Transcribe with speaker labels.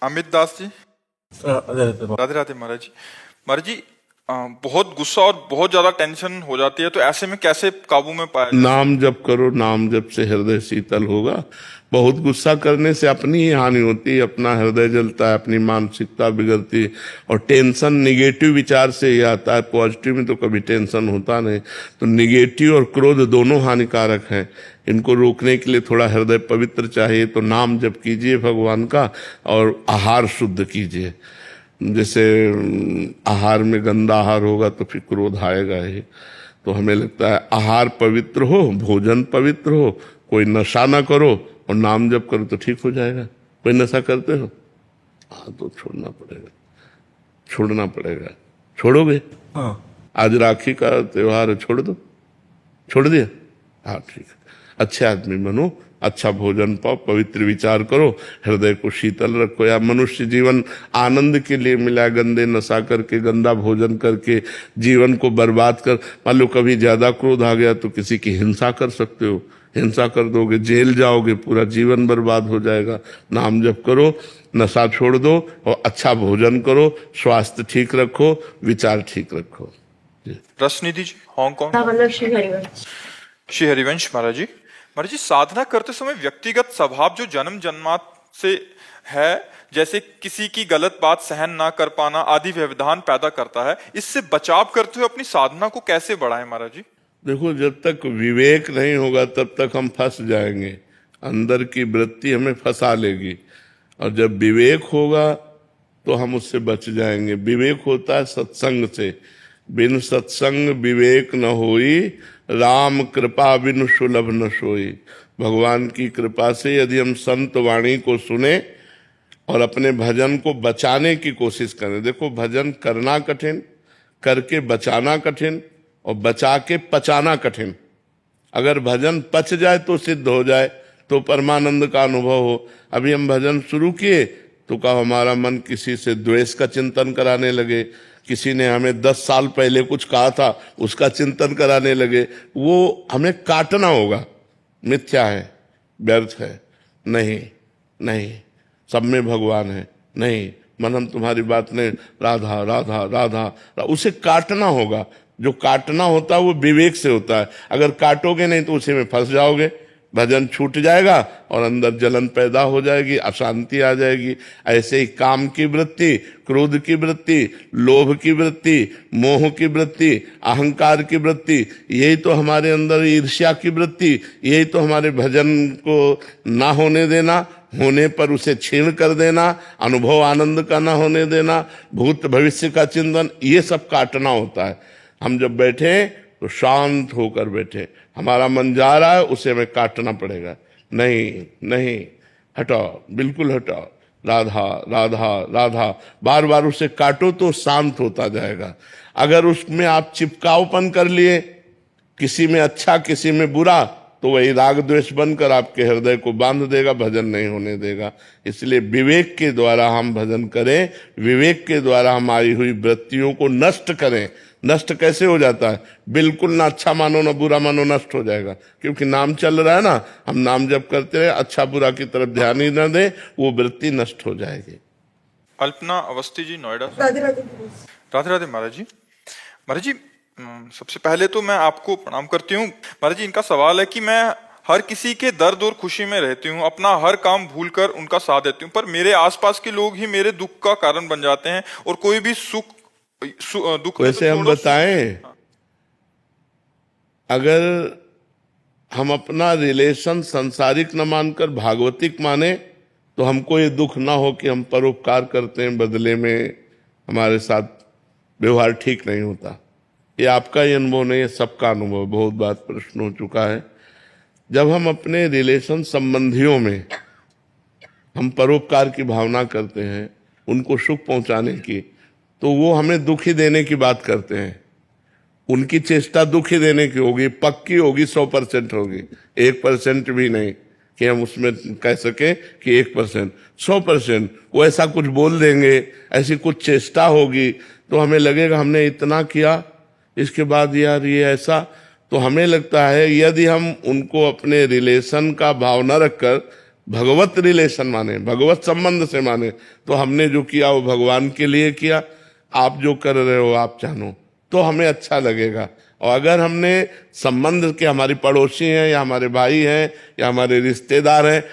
Speaker 1: अमित दास जी, राधे राधे महाराज जी। महाराज जी, बहुत गुस्सा और बहुत ज्यादा टेंशन हो जाती है, तो ऐसे में कैसे काबू में पाया जाए?
Speaker 2: नाम जप करो, नाम जप से हृदय शीतल होगा। बहुत गुस्सा करने से अपनी ही हानि होती है, अपना हृदय जलता है, अपनी मानसिकता बिगड़ती है। और टेंशन निगेटिव विचार से ही आता है, पॉजिटिव में तो कभी टेंशन होता नहीं। तो निगेटिव और क्रोध दोनों हानिकारक हैं। इनको रोकने के लिए थोड़ा हृदय पवित्र चाहिए। तो नाम जप कीजिए भगवान का, और आहार शुद्ध कीजिए। जैसे आहार में गंदा आहार होगा तो फिर क्रोध आएगा ही। तो हमें लगता है आहार पवित्र हो, भोजन पवित्र हो, कोई नशा ना करो और नाम जप करो तो ठीक हो जाएगा। कोई नशा करते हो? हाँ, तो छोड़ना पड़ेगा, छोड़ना पड़ेगा। छोड़ोगे?
Speaker 3: हाँ।
Speaker 2: आज राखी का त्योहार है, छोड़ दो। छोड़ दिया? हाँ, ठीक है। अच्छे आदमी बनो, अच्छा भोजन पाओ, पवित्र विचार करो, हृदय को शीतल रखो। या मनुष्य जीवन आनंद के लिए मिला, गंदे नशा करके, गंदा भोजन करके जीवन को बर्बाद कर। मान लो कभी ज्यादा क्रोध आ गया तो किसी की हिंसा कर सकते हो, हिंसा कर दोगे, जेल जाओगे, पूरा जीवन बर्बाद हो जाएगा। नाम जप करो, नशा छोड़ दो और अच्छा भोजन करो, स्वास्थ्य ठीक रखो, विचार ठीक रखो।
Speaker 1: रसनिधि जी, हांगकांग। श्री हरिवंश महाराज जी। महाराज जी, साधना करते समय व्यक्तिगत स्वभाव जो जन्म जन्मात से है, जैसे किसी की गलत बात सहन ना कर पाना आदि व्यवधान पैदा करता है, इससे बचाव करते हुए अपनी साधना को कैसे बढ़ाएं महाराज जी?
Speaker 2: देखो, जब तक विवेक नहीं होगा तब तक हम फंस जाएंगे, अंदर की वृत्ति हमें फंसा लेगी। और जब विवेक होगा तो हम उससे बच जाएंगे। विवेक होता है सत्संग से। बिन सत्संग विवेक न होई, राम कृपा बिन सुलभ न सोई। भगवान की कृपा से यदि हम संत वाणी को सुने और अपने भजन को बचाने की कोशिश करें। देखो, भजन करना कठिन, करके बचाना कठिन, और बचा के पचाना कठिन। अगर भजन पच जाए तो सिद्ध हो जाए, तो परमानंद का अनुभव हो। अभी हम भजन शुरू किए तो कहा हमारा मन किसी से द्वेष का चिंतन कराने लगे, किसी ने हमें 10 साल पहले कुछ कहा था उसका चिंतन कराने लगे। वो हमें काटना होगा। मिथ्या है, व्यर्थ है, नहीं नहीं, सब में भगवान है, नहीं मन हम तुम्हारी बात नहीं, राधा राधा राधा, उसे काटना होगा। जो काटना होता है वो विवेक से होता है। अगर काटोगे नहीं तो उसी में फंस जाओगे, भजन छूट जाएगा और अंदर जलन पैदा हो जाएगी, अशांति आ जाएगी। ऐसे ही काम की वृत्ति, क्रोध की वृत्ति, लोभ की वृत्ति, मोह की वृत्ति, अहंकार की वृत्ति, यही तो हमारे अंदर, ईर्ष्या की वृत्ति, यही तो हमारे भजन को ना होने देना, होने पर उसे छीण कर देना, अनुभव आनंद का ना होने देना, भूत भविष्य का चिंतन, ये सब काटना होता है। हम जब बैठे तो शांत होकर बैठे। हमारा मन जा रहा है, उसे हमें काटना पड़ेगा। नहीं नहीं, हटाओ, बिल्कुल हटाओ, राधा राधा राधा, बार बार उसे काटो तो शांत होता जाएगा। अगर उसमें आप चिपकावपन कर लिए, किसी में अच्छा किसी में बुरा, तो वही राग द्वेष बनकर आपके हृदय को बांध देगा, भजन नहीं होने देगा। इसलिए विवेक के द्वारा हम भजन करें, विवेक के द्वारा हम आई हुई वृत्तियों को नष्ट करें। नष्ट कैसे हो जाता है? बिल्कुल ना अच्छा मानो ना बुरा मानो, नष्ट हो जाएगा। क्योंकि नाम चल रहा है ना, हम नाम जप करते रहे, अच्छा बुरा की तरफ ध्यान ही ना दें, वो वृत्ति नष्ट हो जाएगी।
Speaker 1: अल्पना अवस्थी जी, नोएडा।
Speaker 4: राधे राधे।
Speaker 1: राधे राधे महाराज जी। महाराज जी, सबसे पहले तो मैं आपको प्रणाम करती हूँ। महाराज जी, इनका सवाल है कि मैं हर किसी के दर्द और खुशी में रहती हूँ, अपना हर काम भूलकर उनका साथ देती हूँ, पर मेरे आसपास के लोग ही मेरे दुख का कारण बन जाते हैं, और कोई भी दुख
Speaker 2: वैसे हम बताएं, अगर हम अपना रिलेशन संसारिक न मानकर भागवतिक माने तो हमको ये दुख ना हो कि हम परोपकार करते हैं, बदले में हमारे साथ व्यवहार ठीक नहीं होता। ये आपका ही अनुभव नहीं है, सबका अनुभव, बहुत बार प्रश्न हो चुका है। जब हम अपने रिलेशन संबंधियों में हम परोपकार की भावना करते हैं, उनको सुख पहुंचाने की, तो वो हमें दुख ही देने की बात करते हैं। उनकी चेष्टा दुख ही देने की होगी, पक्की होगी, 100% होगी, 1% भी नहीं कि हम उसमें कह सके कि 1%, 100%। वो ऐसा कुछ बोल देंगे, ऐसी कुछ चेष्टा होगी, तो हमें लगेगा हमने इतना किया, इसके बाद यार ये ऐसा। तो हमें लगता है यदि हम उनको अपने रिलेशन का भाव न रखकर भगवत रिलेशन माने, भगवत संबंध से माने, तो हमने जो किया वो भगवान के लिए किया, आप जो कर रहे हो आप जानो, तो हमें अच्छा लगेगा। और अगर हमने संबंध के हमारी पड़ोसी हैं या हमारे भाई हैं या हमारे रिश्तेदार हैं,